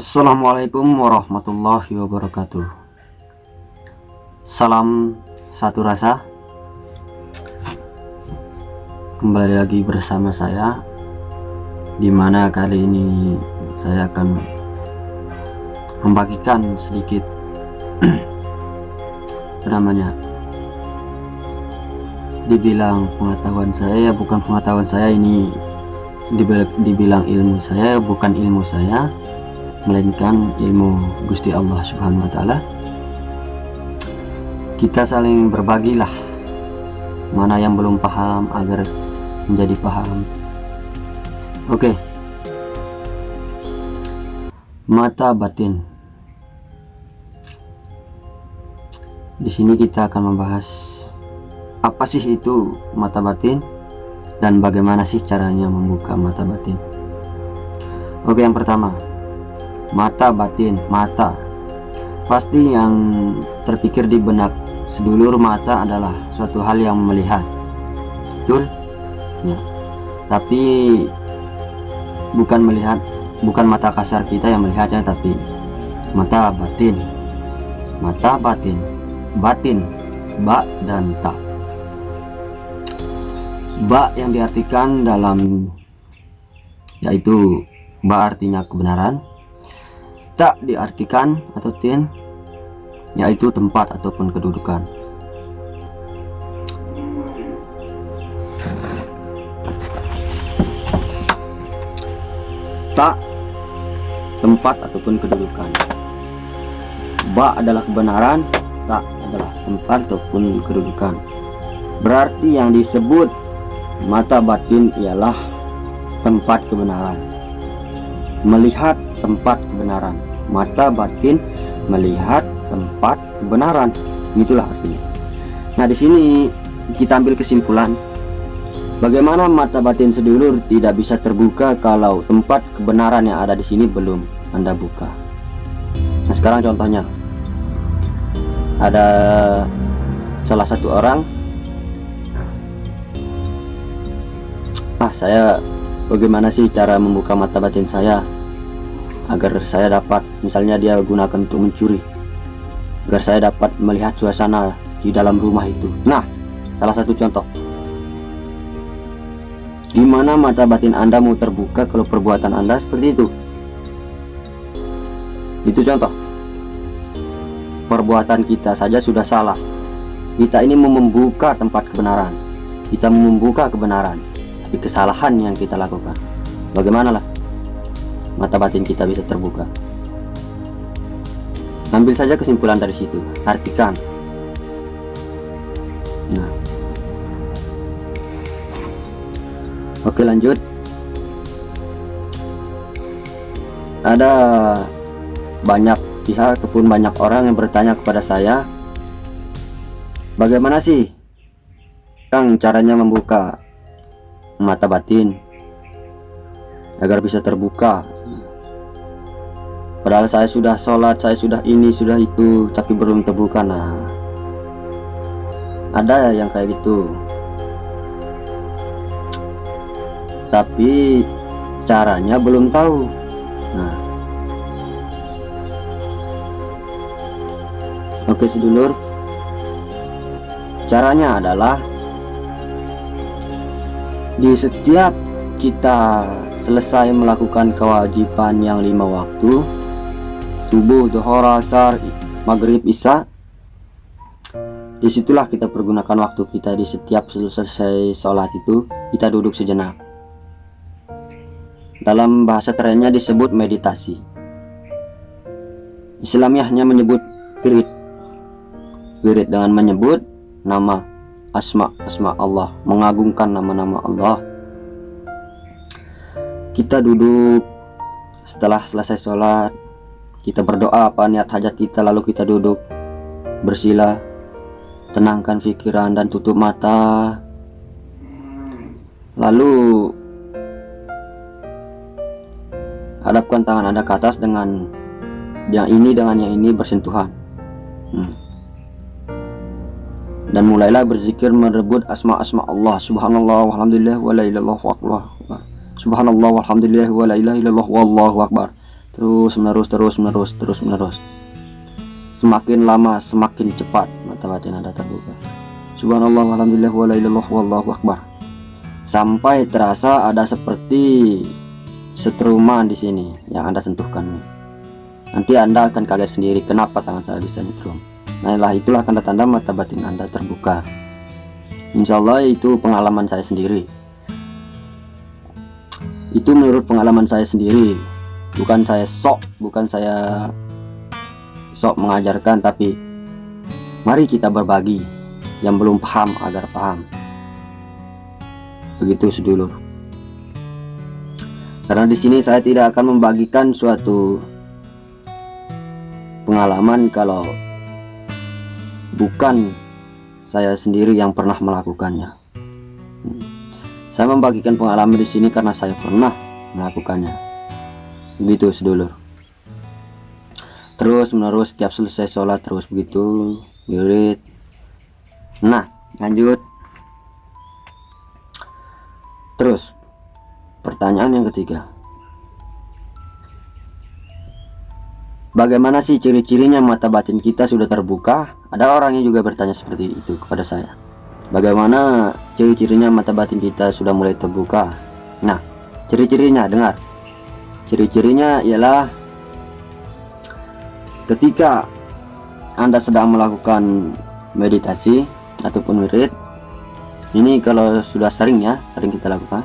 Assalamualaikum warahmatullahi wabarakatuh. Salam satu rasa. Kembali lagi bersama saya, dimana kali ini saya akan membagikan sedikit dibilang pengetahuan saya, bukan pengetahuan saya, ini dibilang ilmu saya, bukan ilmu saya, melainkan ilmu Gusti Allah Subhanahu wa Ta'ala. Kita saling berbagilah, mana yang belum paham agar menjadi paham. Oke. Mata batin. Di sini kita akan membahas apa sih itu mata batin dan bagaimana sih caranya membuka mata batin. Oke, yang pertama, mata batin. Mata, pasti yang terpikir di benak sedulur, mata adalah suatu hal yang melihat, betul ya, tapi bukan melihat, bukan mata kasar kita yang melihatnya, tapi mata batin. Mata batin, batin, ba dan ta. Ba yang diartikan dalam, yaitu ba artinya kebenaran, tak diartikan atau tin, yaitu tempat ataupun kedudukan. Tak, tempat ataupun kedudukan. Ba adalah kebenaran, tak adalah tempat ataupun kedudukan. Berarti yang disebut mata batin ialah tempat kebenaran, melihat tempat kebenaran. Mata batin melihat tempat kebenaran, itulah artinya. Nah, di sini kita ambil kesimpulan bagaimana mata batin sedulur tidak bisa terbuka kalau tempat kebenaran yang ada di sini belum Anda buka. Nah, sekarang contohnya, ada salah satu orang, saya bagaimana sih cara membuka mata batin saya agar saya dapat, misalnya dia gunakan untuk mencuri, agar saya dapat melihat suasana di dalam rumah itu. Nah, salah satu contoh, gimana mata batin Anda mau terbuka kalau perbuatan Anda seperti itu? Itu contoh. Perbuatan kita saja sudah salah. Kita ini mau membuka tempat kebenaran, kita mau membuka kebenaran, tapi kesalahan yang kita lakukan, bagaimana lah mata batin kita bisa terbuka? Ambil saja kesimpulan dari situ, artikan. Nah, oke, lanjut. Ada banyak pihak ataupun banyak orang yang bertanya kepada saya, bagaimana sih Kang caranya membuka mata batin agar bisa terbuka? Padahal saya sudah sholat, saya sudah ini, sudah itu, tapi belum terbuka. Nah, ada yang kayak gitu, tapi caranya belum tahu. Nah, oke sedulur, caranya adalah di setiap kita selesai melakukan kewajiban yang 5 waktu, subuh, zuhur, asar, maghrib, isya, disitulah kita pergunakan waktu kita. Di setiap selesai sholat itu kita duduk sejenak. Dalam bahasa kerennya disebut meditasi. Islamiahnya menyebut wirid. Wirid dengan menyebut nama asma Allah, mengagungkan nama-nama Allah. Kita duduk, setelah selesai sholat kita berdoa apa niat hajat kita, lalu kita duduk bersila, tenangkan pikiran dan tutup mata, lalu hadapkan tangan Anda ke atas dengan yang ini bersentuhan. Dan mulailah berzikir merebut asma-asma Allah. Subhanallah walhamdulillah wa la ilaha illallah, subhanallah walhamdulillah wa la ilaha illallah wallahu akbar. terus menerus. Semakin lama semakin cepat mata batin Anda terbuka. Subhanallah, alhamdulillah, wala ilallah, wallahu akbar. Sampai terasa ada seperti setruman di sini yang Anda sentuhkan. Nanti Anda akan kaget sendiri kenapa tangan saya bisa nyetrum. Nah, itulah tanda-tanda mata batin Anda terbuka. Insya Allah itu pengalaman saya sendiri. Itu menurut pengalaman saya sendiri. Bukan saya sok mengajarkan, tapi mari kita berbagi yang belum paham agar paham. Begitu sedulur. Karena di sini saya tidak akan membagikan suatu pengalaman kalau bukan saya sendiri yang pernah melakukannya. Saya membagikan pengalaman di sini karena saya pernah melakukannya. Begitu sedulur. Terus menerus setiap selesai sholat terus begitu wirid. Nah, lanjut. Terus pertanyaan yang ketiga, bagaimana sih ciri-cirinya mata batin kita sudah terbuka? Ada orang yang juga bertanya seperti itu kepada saya. Bagaimana ciri-cirinya mata batin kita sudah mulai terbuka? Nah, ciri-cirinya dengar. Ciri-cirinya ialah ketika Anda sedang melakukan meditasi ataupun wirid. Ini kalau sudah sering kita lakukan.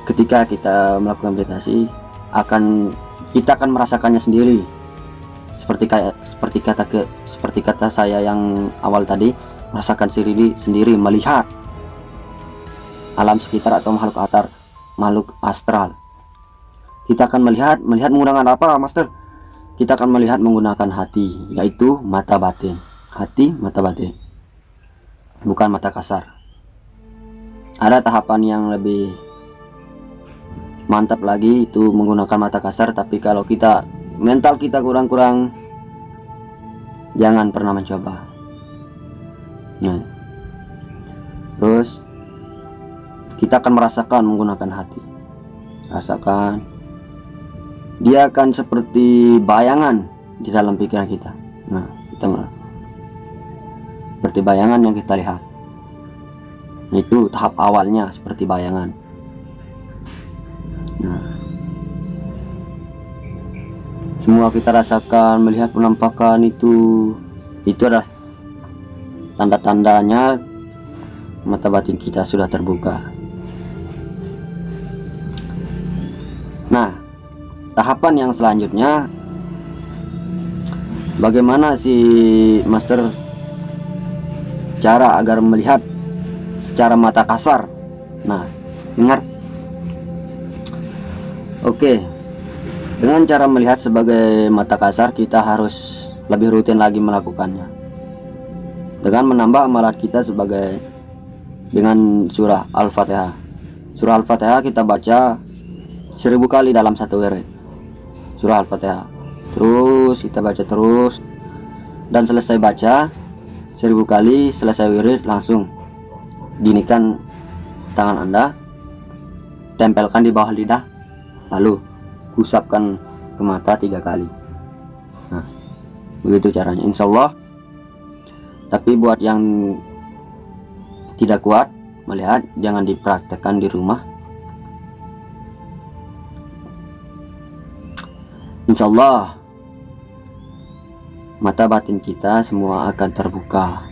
Ketika kita melakukan meditasi, kita akan merasakannya sendiri. Seperti kata saya yang awal tadi, merasakan sendiri melihat alam sekitar atau makhluk astral. Kita akan melihat menggunakan apa, Master? Kita akan melihat menggunakan hati, yaitu mata batin. Hati, mata batin, bukan mata kasar. Ada tahapan yang lebih mantap lagi, itu menggunakan mata kasar. Tapi kalau mental kita kurang, jangan pernah mencoba. Nah, terus kita akan merasakan menggunakan hati. Rasakan, dia akan seperti bayangan di dalam pikiran kita. Nah, seperti bayangan yang kita lihat. Itu tahap awalnya, seperti bayangan. Nah, semua kita rasakan, melihat penampakan itu adalah tanda-tandanya mata batin kita sudah terbuka. Nah, tahapan yang selanjutnya, bagaimana si Master cara agar melihat secara mata kasar? Nah, dengar. Oke, dengan cara melihat sebagai mata kasar, kita harus lebih rutin lagi melakukannya dengan menambah amalan kita dengan surah Al-Fatihah. Surah Al-Fatihah kita baca 1000 kali dalam satu wirid. Surah Al-Fatihah terus kita baca terus, dan selesai baca 1000 kali, selesai wirid, langsung ginikan tangan Anda, tempelkan di bawah lidah, lalu usapkan ke mata 3 kali. Nah, begitu caranya, insya Allah. Tapi buat yang tidak kuat melihat, jangan dipraktekkan di rumah. Insya Allah mata batin kita semua akan terbuka.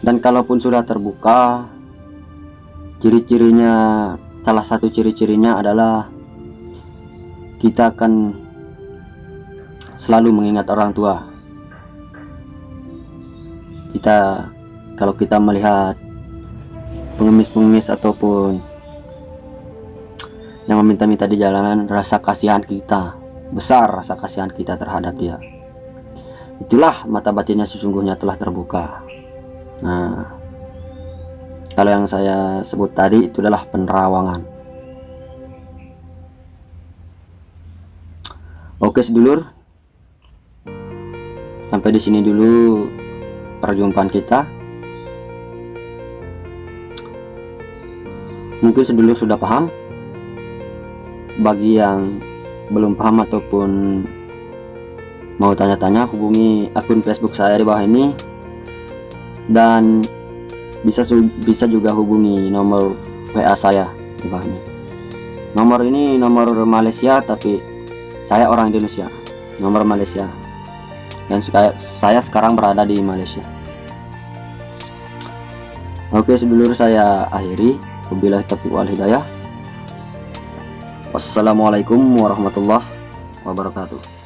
Dan kalaupun sudah terbuka, ciri-cirinya, salah satu ciri-cirinya adalah kita akan selalu mengingat orang tua. Kalau kita melihat pengemis-pengemis ataupun yang meminta-minta di jalanan, rasa kasihan kita besar, rasa kasihan kita terhadap dia. Itulah mata batinnya sesungguhnya telah terbuka. Nah, kalau yang saya sebut tadi itu adalah penerawangan. Oke sedulur, sampai di sini dulu perjumpaan kita. Mungkin sedulur sudah paham bagi yang belum paham ataupun mau tanya-tanya, hubungi akun Facebook saya di bawah ini, dan bisa juga hubungi nomor WA saya di bawah ini. Nomor ini nomor Malaysia, tapi saya orang Indonesia. Nomor Malaysia, dan saya sekarang berada di Malaysia. Oke, sedulur, saya akhiri. Wabillahi taufiq wal hidayah. Wassalamualaikum warahmatullahi wabarakatuh.